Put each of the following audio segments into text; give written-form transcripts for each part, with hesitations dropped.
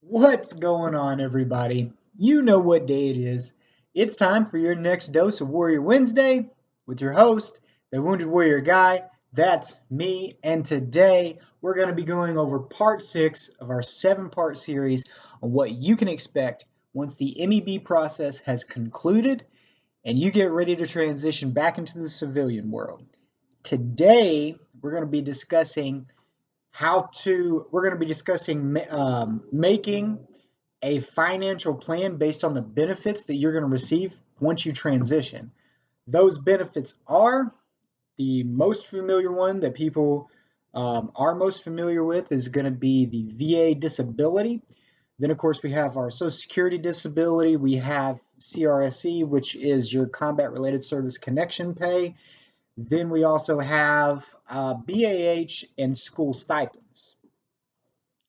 What's going on, everybody? You know what day it is. It's time for your next dose of Warrior Wednesday with your host, the Wounded Warrior Guy. That's me. And today we're going to be going over part 6 of our 7-part series on what you can expect once the MEB process has concluded and you get ready to transition back into the civilian world. Today we're going to be discussing making a financial plan based on the benefits that you're going to receive once you transition. Those benefits are the most familiar one that people are most familiar with is going to be the VA disability. Then, of course, we have our Social Security disability. We have CRSE, which is your combat related service connection pay. Then we also have BAH and school stipends.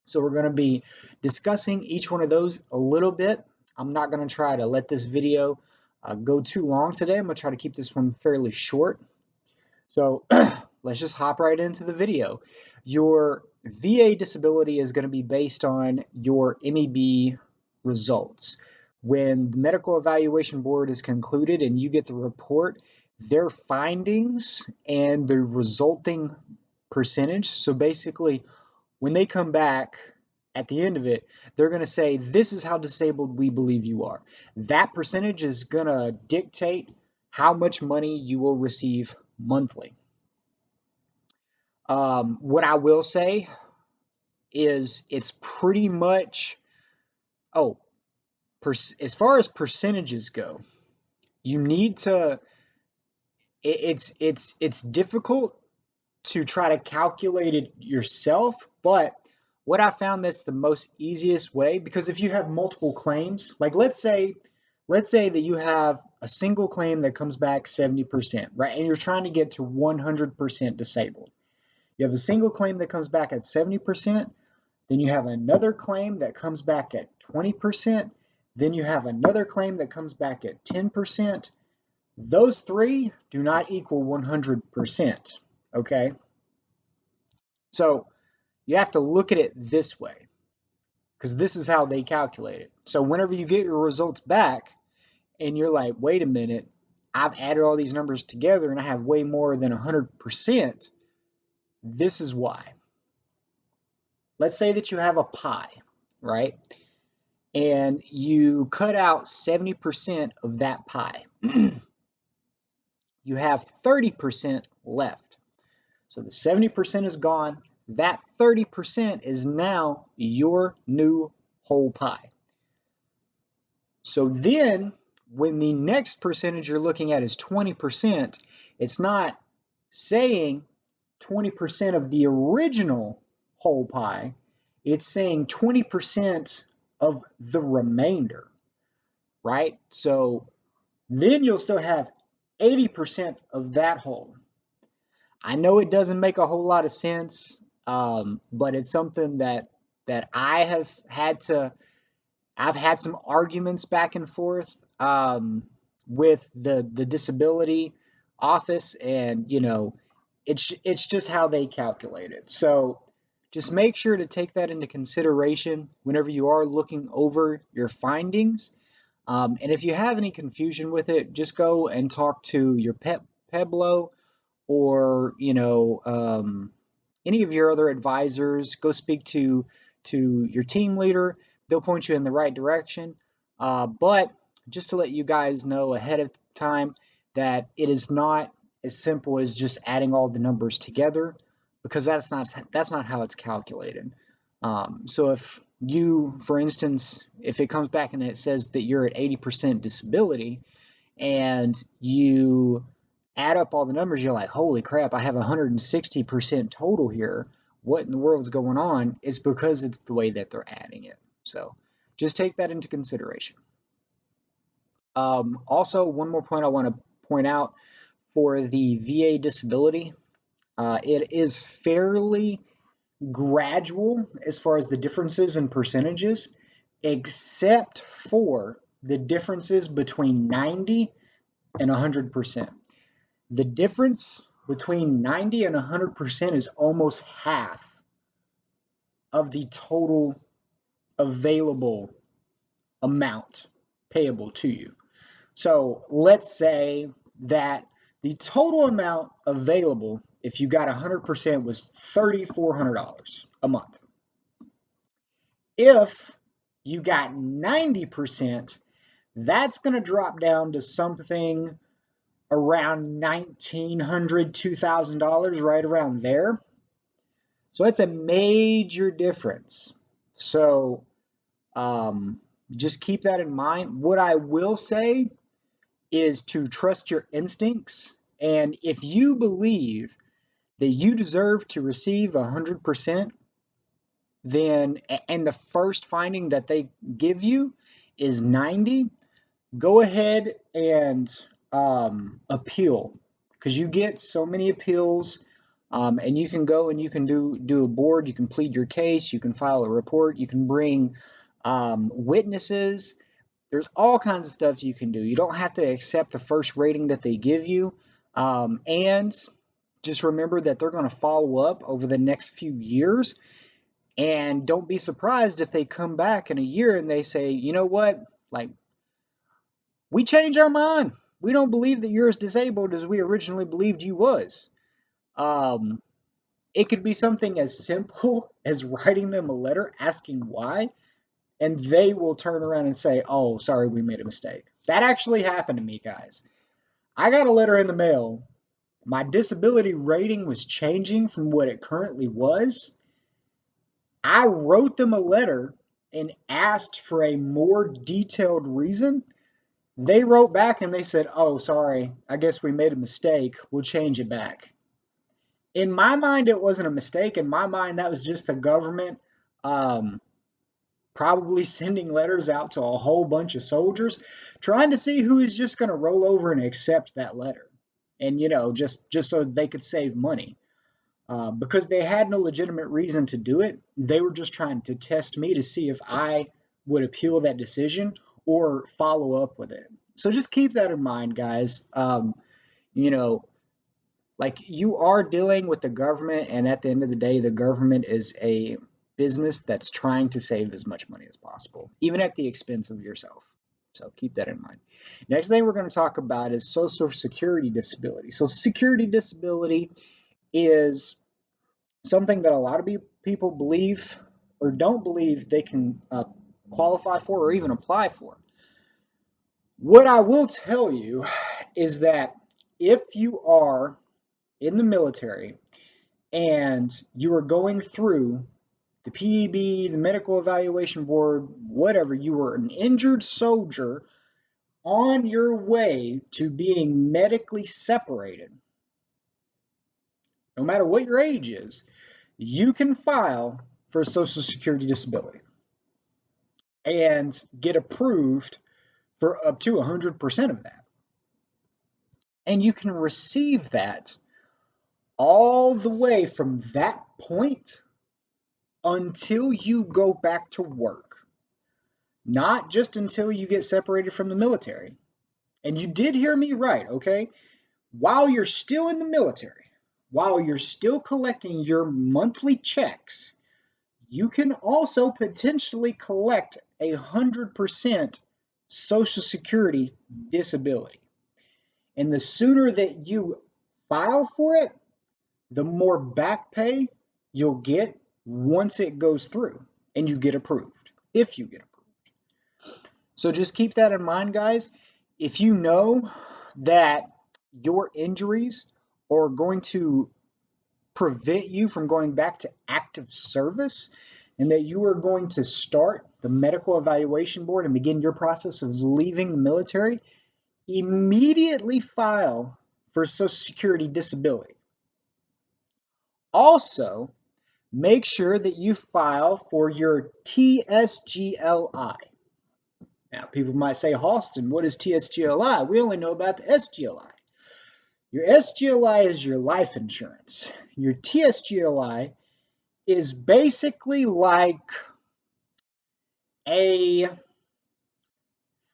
So we're going to be discussing each one of those a little bit. I'm not going to try to let this video go too long today. I'm going to try to keep this one fairly short. So let's just hop right into the video. Your VA disability is going to be based on your MEB results. When the medical evaluation board is concluded and you get the report, their findings and the resulting percentage. So basically, when they come back at the end of it, they're going to say, this is how disabled we believe you are. That percentage is going to dictate how much money you will receive monthly. What I will say is it's pretty much, as far as percentages go, you need to, it's difficult to try to calculate it yourself, but what I found that's the most easiest way, because if you have multiple claims, like let's say that you have a single claim that comes back 70%, right? And you're trying to get to 100% disabled. You have a single claim that comes back at 70%, then you have another claim that comes back at 20%, then you have another claim that comes back at 10%. Those three do not equal 100%, okay? So you have to look at it this way, because this is how they calculate it. So whenever you get your results back and you're like, wait a minute, I've added all these numbers together and I have way more than 100%, this is why. Let's say that you have a pie, right? And you cut out 70% of that pie. You have 30% left. So the 70% is gone. That 30% is now your new whole pie. So then when the next percentage you're looking at is 20%, it's not saying 20% of the original whole pie. It's saying 20% of the remainder, right? So then you'll still have 80% of that whole. I know it doesn't make a whole lot of sense, but it's something that I have had to. I've had some arguments back and forth with the disability office, and it's just how they calculate it. So just make sure to take that into consideration whenever you are looking over your findings. And if you have any confusion with it, just go and talk to your Peblo or any of your other advisors. Go speak to your team leader. They'll point you in the right direction. But just to let you guys know ahead of time that it is not as simple as just adding all the numbers together, because that's not how it's calculated. So if you, for instance, if it comes back and it says that you're at 80% disability and you add up all the numbers, you're like, holy crap, I have 160% total here. What in the world's going on? It's because it's the way that they're adding it. So just take that into consideration. Also, one more point I want to point out for the VA disability, it is fairly gradual as far as the differences in percentages, except for the differences between 90 and 100%. The difference between 90 and 100% is almost half of the total available amount payable to you. So let's say that the total amount available, if you got 100%, was $3,400 a month. If you got 90%, that's going to drop down to something around $1,900, $2,000, right around there. So it's a major difference. So just keep that in mind. What I will say is to trust your instincts. And if you believe that you deserve to receive 100%, then, and the first finding that they give you is 90, go ahead and appeal, because you get so many appeals. And you can go and you can do a board, you can plead your case, you can file a report, you can bring witnesses. There's all kinds of stuff you can do. You don't have to accept the first rating that they give you. And just remember that they're going to follow up over the next few years. And don't be surprised if they come back in a year and they say, you know what, like, we changed our mind. We don't believe that you're as disabled as we originally believed you was. It could be something as simple as writing them a letter asking why, and they will turn around and say, oh, sorry, we made a mistake. That actually happened to me, guys. I got a letter in the mail. My disability rating was changing from what it currently was. I wrote them a letter and asked for a more detailed reason. They wrote back and they said, oh, sorry, I guess we made a mistake. We'll change it back. In my mind, it wasn't a mistake. In my mind, that was just the government probably sending letters out to a whole bunch of soldiers, trying to see who is just going to roll over and accept that letter. And, just so they could save money. Because they had no legitimate reason to do it. They were just trying to test me to see if I would appeal that decision or follow up with it. So just keep that in mind, guys. Like, you are dealing with the government, and at the end of the day, the government is a business that's trying to save as much money as possible, even at the expense of yourself. So keep that in mind. Next thing we're going to talk about is Social Security disability. So Security disability is something that a lot of people believe or don't believe they can qualify for or even apply for. What I will tell you is that if you are in the military and you are going through the PEB, the medical evaluation board, whatever, you were an injured soldier on your way to being medically separated, no matter what your age is, you can file for Social Security disability and get approved for up to 100% of that. And you can receive that all the way from that point until you go back to work. Not just until you get separated from the military. And you did hear me right, okay? While you're still in the military, while you're still collecting your monthly checks, you can also potentially collect 100% Social Security disability. And the sooner that you file for it, the more back pay you'll get once it goes through and you get approved, if you get approved. So just keep that in mind, guys. If you know that your injuries are going to prevent you from going back to active service, and that you are going to start the medical evaluation board and begin your process of leaving the military, immediately file for Social Security disability. Also, make sure that you file for your TSGLI. Now, people might say, Halston, what is TSGLI? We only know about the SGLI. Your SGLI is your life insurance. Your TSGLI is basically like a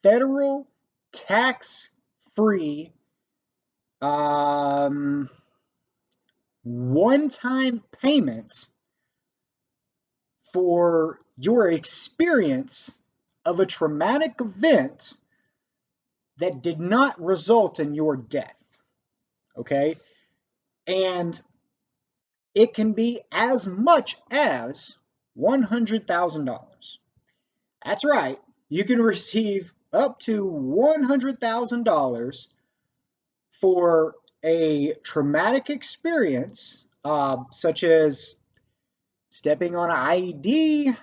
federal tax-free one-time payment for your experience of a traumatic event that did not result in your death. Okay? And it can be as much as $100,000. That's right. You can receive up to $100,000 for a traumatic experience, such as stepping on an IED,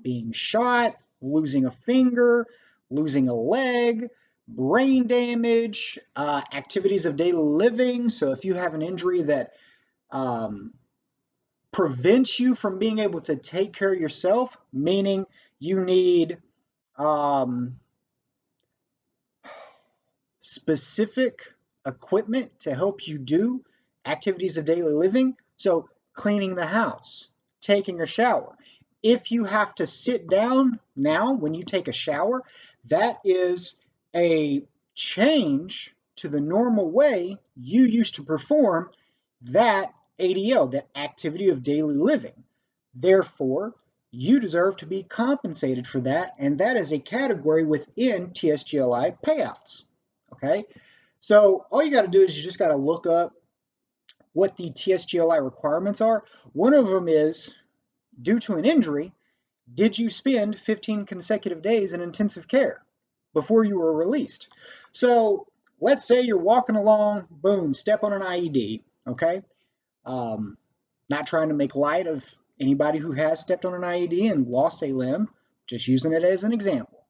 being shot, losing a finger, losing a leg, brain damage, activities of daily living. So if you have an injury that um, prevents you from being able to take care of yourself, meaning you need um, specific equipment to help you do activities of daily living. So, cleaning the house, taking a shower. If you have to sit down now when you take a shower, that is a change to the normal way you used to perform that ADL, that activity of daily living. Therefore, you deserve to be compensated for that, and that is a category within TSGLI payouts. Okay, so all you got to do is you just got to look up what the TSGLI requirements are. One of them is, due to an injury, did you spend 15 consecutive days in intensive care before you were released? So let's say you're walking along, boom, step on an IED, okay? Um, Not trying to make light of anybody who has stepped on an IED and lost a limb, just using it as an example.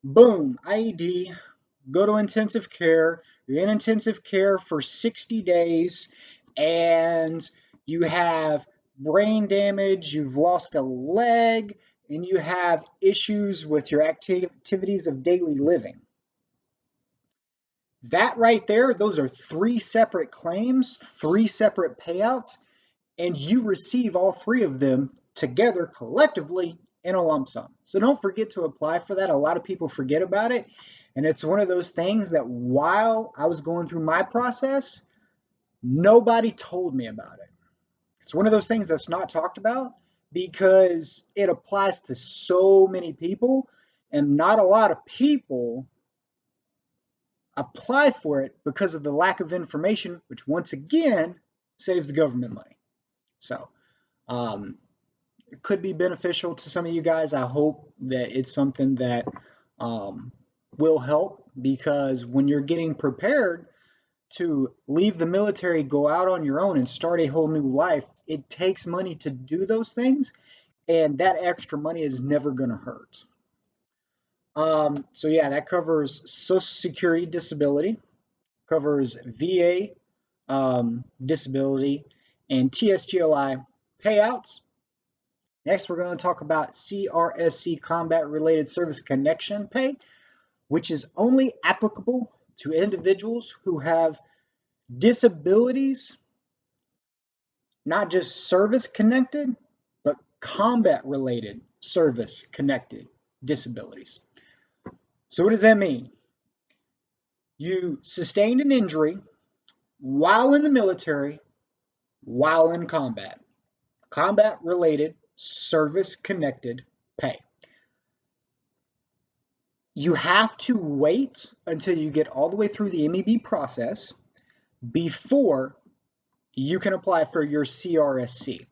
Boom, IED, go to intensive care. You're in intensive care for 60 days and you have brain damage, you've lost a leg, and you have issues with your activities of daily living. That right there, those are three separate claims, three separate payouts, and you receive all three of them together collectively in a lump sum. So don't forget to apply for that. A lot of people forget about it. And it's one of those things that while I was going through my process, nobody told me about it. It's one of those things that's not talked about because it applies to so many people, and not a lot of people apply for it because of the lack of information, which once again saves the government money. So, it could be beneficial to some of you guys. I hope that it's something that will help, because when you're getting prepared to leave the military, go out on your own and start a whole new life, it takes money to do those things, and that extra money is never going to hurt. So yeah, that covers Social Security disability, covers VA disability, and TSGLI payouts. Next, we're going to talk about CRSC, Combat Related Service Connection Pay, which is only applicable to individuals who have disabilities, not just service connected, but combat related service connected disabilities. So what does that mean? You sustained an injury while in the military, while in combat. Combat related service connected pay. You have to wait until you get all the way through the MEB process before you can apply for your CRSC,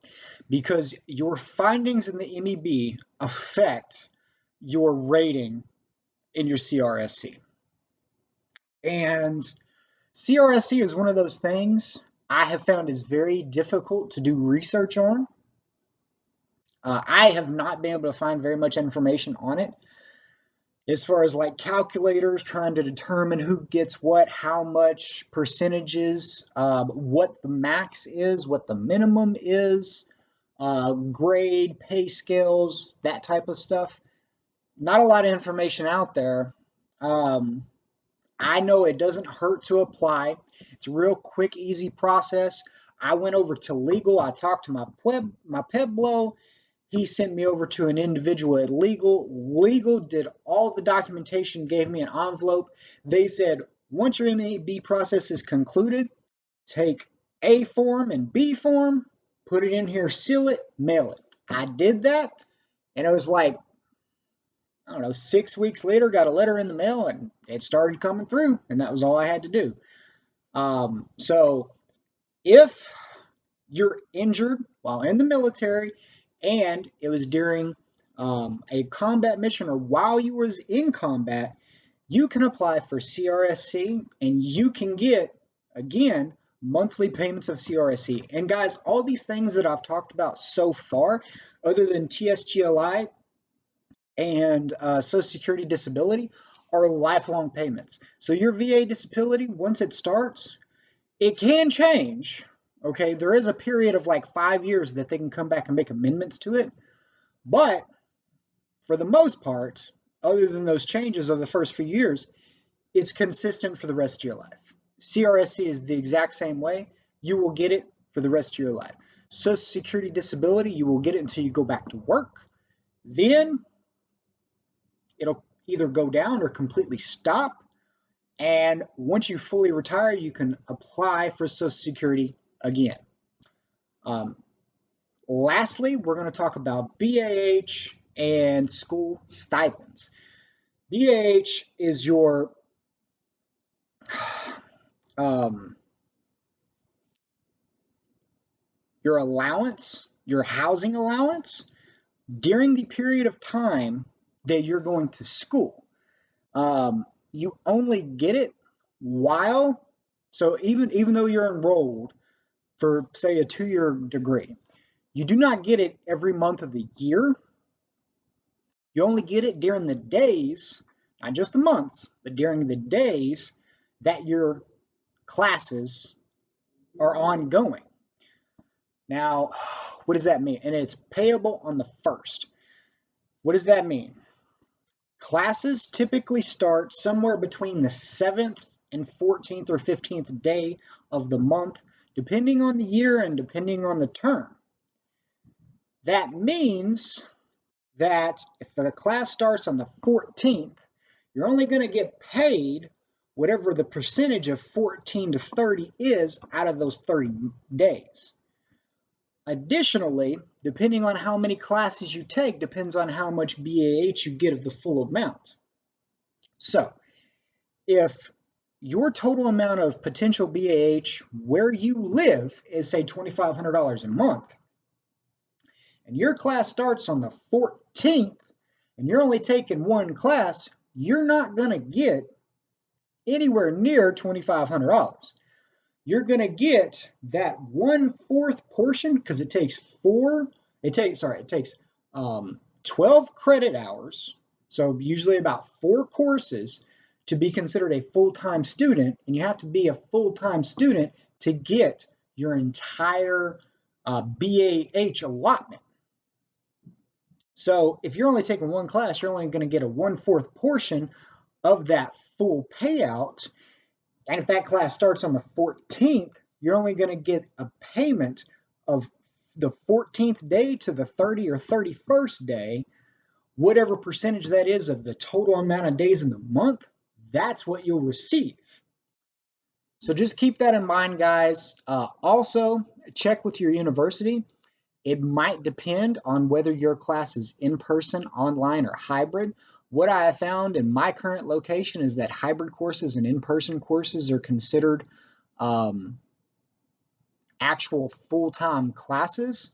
because your findings in the MEB affect your rating in your CRSC. And CRSC is one of those things I have found is very difficult to do research on. I have not been able to find very much information on it, as far as like calculators trying to determine who gets what, how much percentages, what the max is, what the minimum is, grade, pay scales, that type of stuff. Not a lot of information out there. I know it doesn't hurt to apply. It's a real quick, easy process. I went over to legal. I talked to my Pueblo. He sent me over to an individual at legal. Legal did all the documentation, gave me an envelope. They said, once your MEB process is concluded, take A form and B form, put it in here, seal it, mail it. I did that, and it was like, I don't know, 6 weeks later, got a letter in the mail and it started coming through, and that was all I had to do. So if you're injured while in the military and it was during a combat mission or while you was in combat, you can apply for CRSC and you can get, again, monthly payments of CRSC. And guys, all these things that I've talked about so far, other than TSGLI and Social Security disability, are lifelong payments. So your VA disability, once it starts, it can change. Okay, there is a period of like 5 years that they can come back and make amendments to it. But for the most part, other than those changes of the first few years, it's consistent for the rest of your life. CRSC is the exact same way. You will get it for the rest of your life. Social Security disability, you will get it until you go back to work. Then it'll either go down or completely stop. And once you fully retire, you can apply for Social Security again. Um, Lastly, we're going to talk about BAH and school stipends. BAH is um, your allowance, your housing allowance during the period of time that you're going to school. You only get it while, so even though you're enrolled for, say, a 2-year degree, you do not get it every month of the year. You only get it during the days, not just the months, but during the days that your classes are ongoing. Now, what does that mean? And it's payable on the 1st. What does that mean? Classes typically start somewhere between the 7th and 14th or 15th day of the month, depending on the year and depending on the term. That means that if the class starts on the 14th, you're only going to get paid whatever the percentage of 14 to 30 is out of those 30 days. Additionally, depending on how many classes you take, depends on how much BAH you get of the full amount. So, if your total amount of potential BAH where you live is, say, $2,500 a month, and your class starts on the 14th, and you're only taking one class, you're not going to get anywhere near $2,500. You're going to get that 1/4 portion, because it takes 12 credit hours, so usually about 4 courses to be considered a full-time student, and you have to be a full-time student to get your entire BAH allotment. So if you're only taking one class, you're only going to get a 1/4 portion of that full payout. And if that class starts on the 14th, you're only going to get a payment of the 14th day to the 30th or 31st day, whatever percentage that is of the total amount of days in the month, that's what you'll receive. So just keep that in mind, guys. Also, check with your university. It might depend on whether your class is in person, online, or hybrid. What I have found in my current location is that hybrid courses and in-person courses are considered actual full-time classes,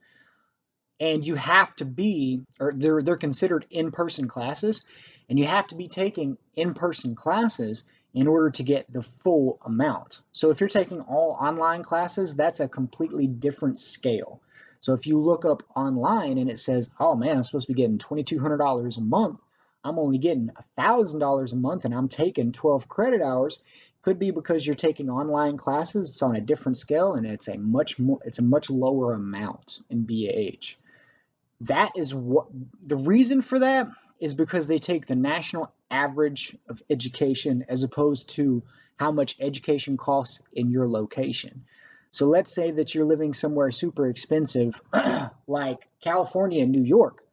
and you have to be, or they're considered in-person classes, and you have to be taking in-person classes in order to get the full amount. So if you're taking all online classes, that's a completely different scale. So if you look up online and it says, oh man, I'm supposed to be getting $2,200 a month, I'm only getting $1,000 a month and I'm taking 12 credit hours, could be because you're taking online classes. It's on a different scale and it's a much lower amount in BAH. That is what the reason for that is, because they take the national average of education as opposed to how much education costs in your location. So let's say that you're living somewhere super expensive like California and New York.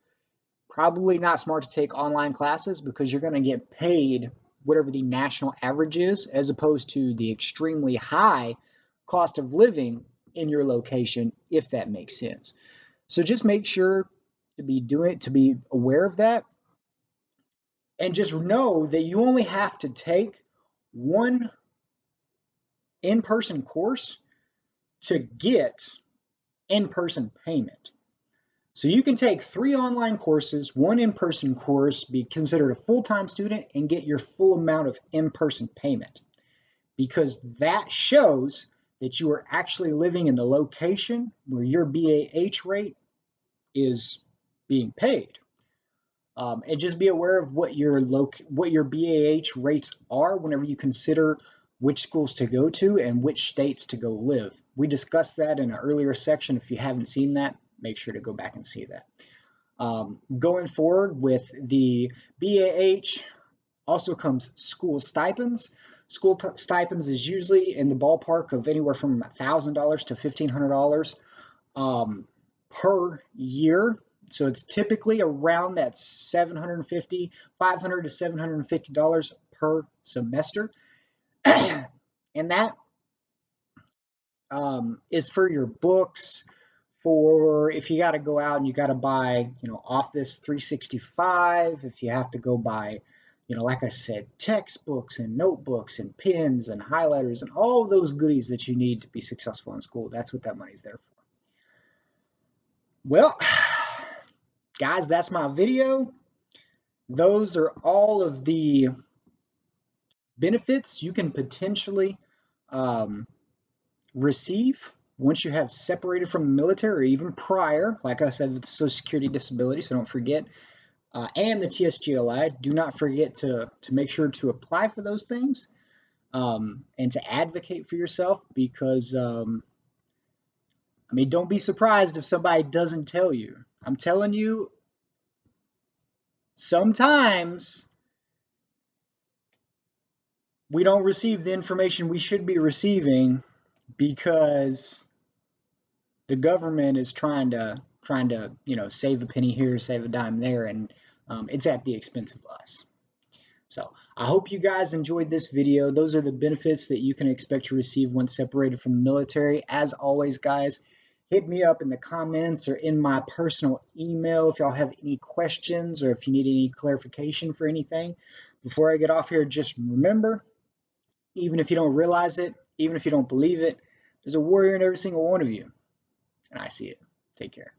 Probably not smart to take online classes because you're going to get paid whatever the national average is, as opposed to the extremely high cost of living in your location, if that makes sense. So just make sure to be aware of that. And just know that you only have to take one in-person course to get in-person payment. So you can take 3 online courses, 1 in-person course, be considered a full-time student, and get your full amount of in-person payment, because that shows that you are actually living in the location where your BAH rate is being paid. And just be aware of what your BAH rates are whenever you consider which schools to go to and which states to go live. We discussed that in an earlier section. If you haven't seen that, make sure to go back and see that. Going forward with the BAH also comes school stipends. School stipends is usually in the ballpark of anywhere from $1,000 to $1,500 per year. So it's typically around that $500 to $750 per semester. And that is for your books, for if you got to go out and you got to buy, Office 365, if you have to go buy, like I said, textbooks and notebooks and pens and highlighters and all those goodies that you need to be successful in school. That's what that money's there for. Well, guys, that's my video. Those are all of the benefits you can potentially receive once you have separated from the military, or even prior, like I said, with the Social Security disability. So don't forget, and the TSGLI. Do not forget to make sure to apply for those things, and to advocate for yourself, because don't be surprised if somebody doesn't tell you. I'm telling you, sometimes we don't receive the information we should be receiving because the government is trying to save a penny here, save a dime there, and it's at the expense of us. So I hope you guys enjoyed this video. Those are the benefits that you can expect to receive once separated from the military. As always, guys, hit me up in the comments or in my personal email if y'all have any questions or if you need any clarification for anything. Before I get off here, just remember, even if you don't realize it, even if you don't believe it, there's a warrior in every single one of you. And I see it. Take care.